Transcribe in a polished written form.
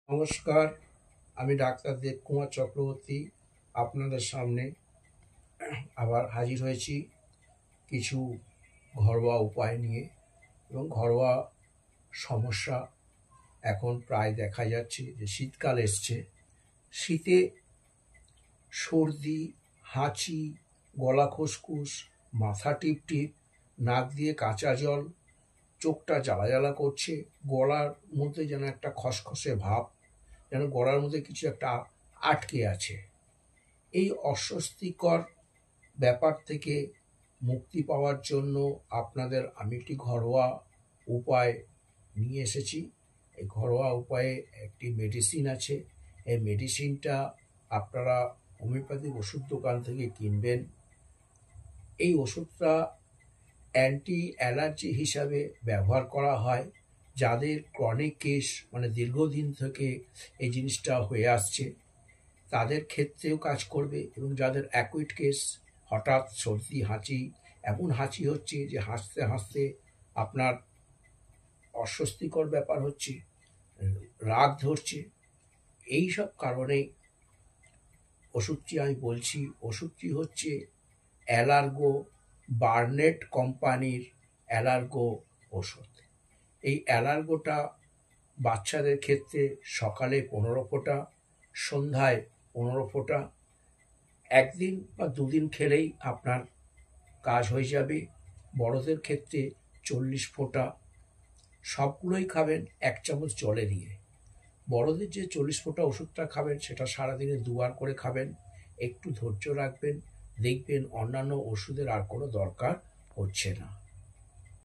নমস্কার, আমি ডাক্তার দেবকুমার চক্রবর্তী আপনাদের সামনে আবার হাজির হয়েছি কিছু ঘরোয়া উপায় নিয়ে। এবং ঘরোয়া সমস্যা এখন প্রায় দেখা যাচ্ছে যে শীতকাল এসছে। শীতে সর্দি, হাঁচি, গলা খুসখুস, মাথা টিপটিপ, নাক দিয়ে কাঁচা জল, চোখটা জ্বালা জ্বালা করছে, গলার মধ্যে যেন একটা খসখসে ভাব, যেন গলার মধ্যে কিছু একটা আটকে আছে। এই অস্বস্তিকর ব্যাপার থেকে মুক্তি পাওয়ার জন্য আপনাদের আমি একটি ঘরোয়া উপায় নিয়ে এসেছি। এই ঘরোয়া উপায়ে একটি মেডিসিন আছে। এই মেডিসিনটা আপনারা হোমিওপ্যাথিক ওষুধ দোকান থেকে কিনবেন। এই ওষুধটা অ্যান্টি অ্যালার্জি হিসাবে ব্যবহার করা হয়। যাদের ক্রনিক কেস মানে দীর্ঘদিন থেকে এই জিনিসটা হয়ে আসছে তাদের ক্ষেত্রেও কাজ করবে, এবং যাদের অ্যাকুইট কেস, হঠাৎ সর্দি হাঁচি, এমন হাঁচি হচ্ছে যে হাসতে হাসতে আপনার অস্বস্তিকর ব্যাপার হচ্ছে, রাগ ধরছে, এই সব কারণে ওষুধটি আমি বলছি। ওষুধটি হচ্ছে অ্যালার্গো, বার্নেট কোম্পানির অ্যালার্গো ওষুধ। এই অ্যালার্গোটা বাচ্চাদের ক্ষেত্রে সকালে 15 ফোঁটা, সন্ধ্যায় 15 ফোঁটা, একদিন বা দুদিন খেলেই আপনার কাজ হয়ে যাবে। বড়দের ক্ষেত্রে 40 ফোঁটা, সবগুলোই খাবেন 1 চামচ জলে দিয়ে। বড়দের যে 40 ফোঁটা ওষুধটা খাবেন সেটা সারাদিনে 2 বার করে খাবেন। একটু ধৈর্য রাখবেন, দেখবেন অন্যান্য ওষুধের আর কোনো দরকার হচ্ছে না।